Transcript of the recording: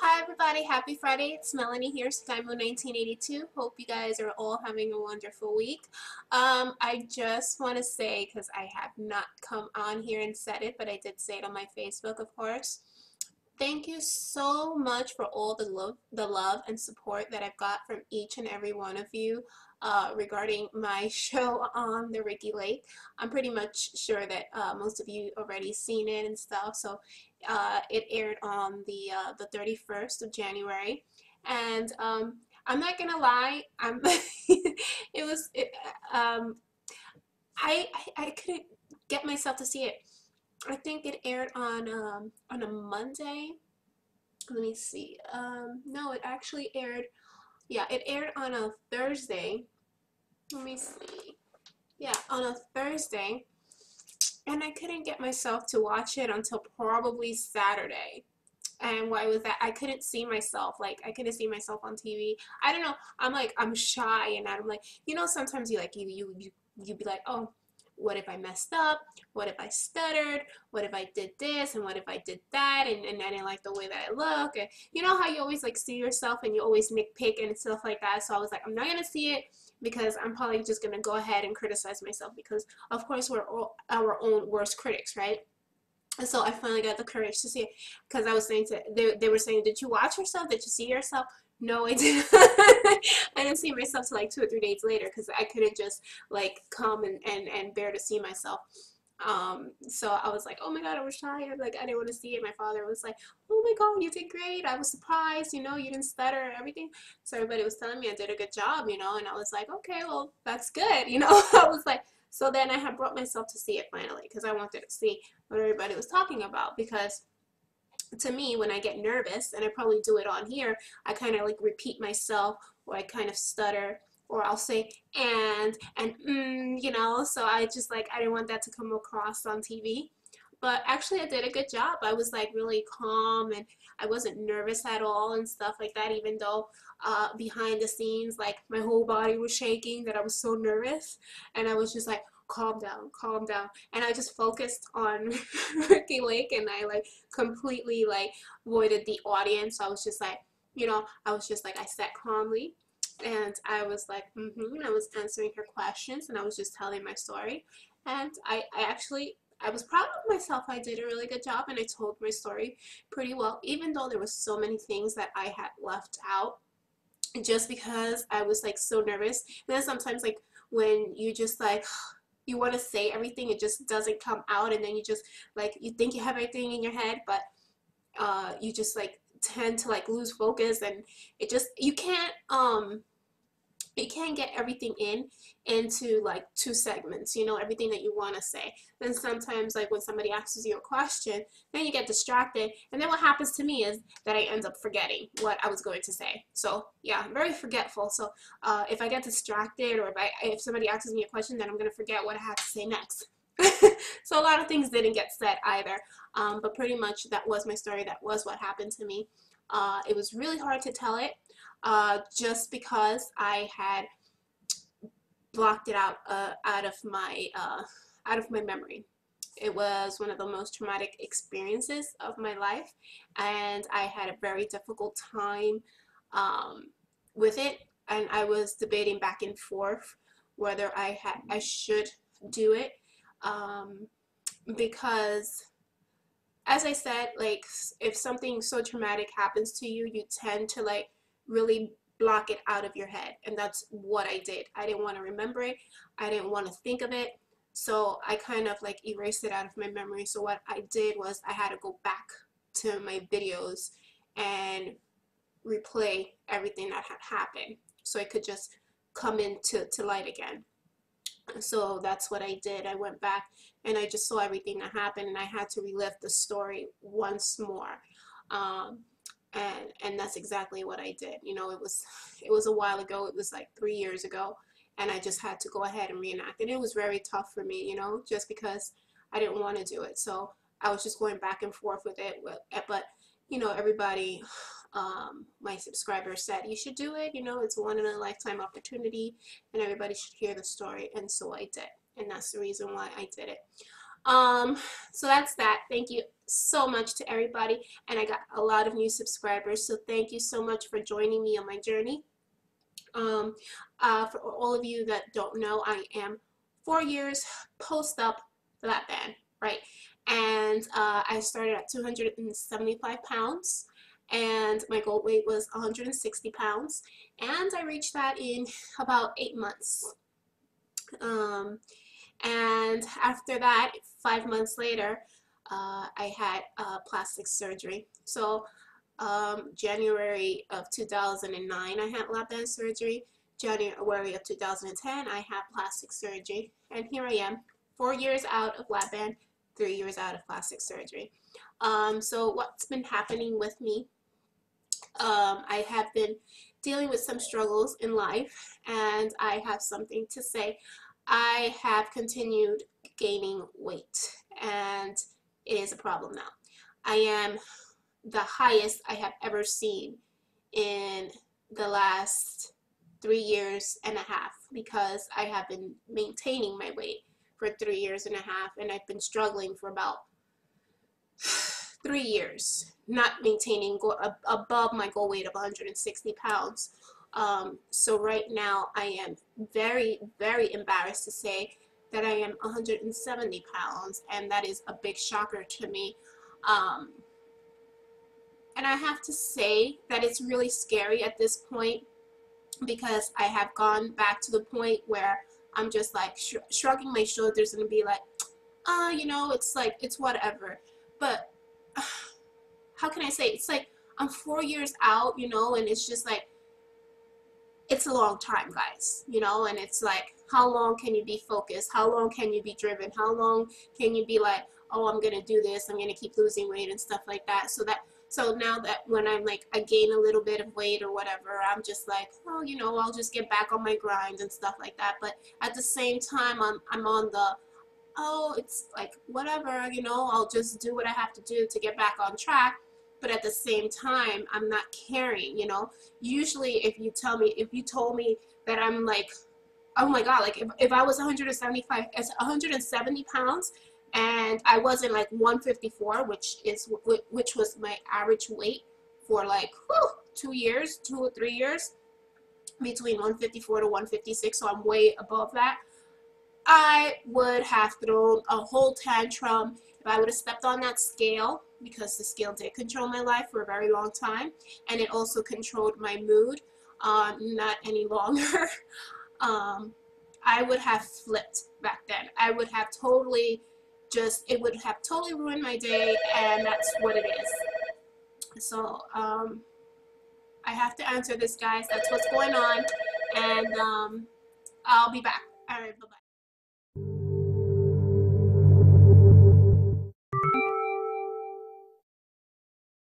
Hi everybody, happy Friday. It's Melanie here, Skymo 1982. Hope you guys are all having a wonderful week. I just want to say, because I have not come on here and said it, but I did say it on my Facebook, of course. Thank you so much for all the love and support that I've got from each and every one of you regarding my show on the Ricky Lake. I'm pretty much sure that most of you already seen it and stuff. So it aired on the 31st of January, and I'm not gonna lie, I'm it was it, um, I couldn't get myself to see it. I think it aired on a Monday. Let me see. No, it actually aired. Yeah, it aired on a Thursday. Let me see. Yeah, on a Thursday, and I couldn't get myself to watch it until probably Saturday. And why was that? I couldn't see myself. Like I couldn't see myself on TV. I don't know. I'm shy, and I'm like, sometimes you be like, oh, what if I messed up? What if I stuttered? What if I did this? And what if I did that? And I didn't like the way that I look. And you know how you always like see yourself and you always nitpick and stuff like that. So I was like, I'm not gonna see it because I'm probably just gonna go ahead and criticize myself because of course we're all our own worst critics, right? And so I finally got the courage to see it because I was saying they were saying, did you watch yourself? Did you see yourself? No, I didn't. I didn't see myself till like 2 or 3 days later because I couldn't just like come and bear to see myself. So I was like, oh my God, I was tired. Like I didn't want to see it. My father was like, oh my God, you did great. I was surprised, you didn't stutter and everything. So everybody was telling me I did a good job, and I was like, okay, well, that's good. I was like, so then I had brought myself to see it finally because I wanted to see what everybody was talking about because to me when I get nervous, and I probably do it on here, I kind of like repeat myself or I kind of stutter or I'll say and so I just like I didn't want that to come across on TV. But actually I did a good job. I was like really calm and I wasn't nervous at all and stuff like that, even though behind the scenes like my whole body was shaking that I was so nervous, and I was just like, calm down, and I just focused on Ricky Lake, and I like completely like avoided the audience. So I was just like, I was just like, I sat calmly and I was like, I was answering her questions and I was just telling my story. And I was proud of myself. I did a really good job and I told my story pretty well, even though there was so many things that I had left out just because I was like so nervous. And then sometimes like when you just like you want to say everything, it just doesn't come out, and then you just like you think you have everything in your head, but you just like tend to like lose focus, and you can't get everything into like two segments, everything that you want to say. Then sometimes like when somebody asks you a question, then you get distracted, and then what happens to me is that I end up forgetting what I was going to say. So yeah, I'm very forgetful. So if I get distracted, or if somebody asks me a question, then I'm going to forget what I had to say next. So a lot of things didn't get said either, but pretty much that was my story. That was what happened to me. It was really hard to tell it, just because I had blocked it out of my memory. It was one of the most traumatic experiences of my life, and I had a very difficult time um, with it. And I was debating back and forth whether I should do it, um, because as I said, like if something so traumatic happens to you, you tend to like really block it out of your head. And that's what I did. I didn't want to remember it. I didn't want to think of it. So I kind of like erased it out of my memory. So what I did was I had to go back to my videos and replay everything that had happened so it could just come into light again. So that's what I did. I went back and I just saw everything that happened, and I had to relive the story once more. Um, and that's exactly what I did. It was a while ago. It was like 3 years ago, and I just had to go ahead and reenact. And it was very tough for me, just because I didn't want to do it. So I was just going back and forth with it. But everybody, my subscribers said you should do it. It's a one in a lifetime opportunity, and everybody should hear the story. And so I did, and that's the reason why I did it. Um, so that's that. Thank you so much to everybody, and I got a lot of new subscribers, so thank you so much for joining me on my journey. Um, for all of you that don't know, I am 4 years post-up lap band, right? And I started at 275 pounds, and my goal weight was 160 pounds, and I reached that in about 8 months. Um, and after that, 5 months later, I had plastic surgery. So January of 2009, I had lap band surgery. January of 2010, I had plastic surgery. And here I am, 4 years out of lap band, 3 years out of plastic surgery. So what's been happening with me? I have been dealing with some struggles in life, and I have something to say. I have continued gaining weight, and it is a problem now. I am the highest I have ever seen in the last 3 years and a half, because I have been maintaining my weight for 3 years and a half, and I've been struggling for about 3 years, not maintaining above my goal weight of 160 pounds. So right now I am very, very embarrassed to say that I am 170 pounds, and that is a big shocker to me. And I have to say that it's really scary at this point, because I have gone back to the point where I'm just like shrugging my shoulders and be like, you know, it's like, it's whatever. But how can I say, it's like I'm 4 years out, you know, and it's just like, it's a long time, guys, you know, and it's like, how long can you be focused? How long can you be driven? How long can you be like, oh, I'm gonna do this, I'm gonna keep losing weight and stuff like that? So now that when I'm like, I gain a little bit of weight or whatever, I'm just like, oh, you know, I'll just get back on my grind and stuff like that. But at the same time, I'm on the, oh, it's like, whatever, you know, I'll just do what I have to do to get back on track. But at the same time, I'm not caring, you know. Usually if you told me that I'm like, oh my God, like if I was 170 pounds and I wasn't like 154, which was my average weight for like 2 years, 2 or 3 years, between 154 to 156, so I'm way above that, I would have thrown a whole tantrum if I would have stepped on that scale, because the scale did control my life for a very long time, and it also controlled my mood. Not any longer. I would have flipped back then. I would have totally it would have totally ruined my day, and that's what it is. So I have to answer this, guys. That's what's going on, and I'll be back. All right, bye-bye.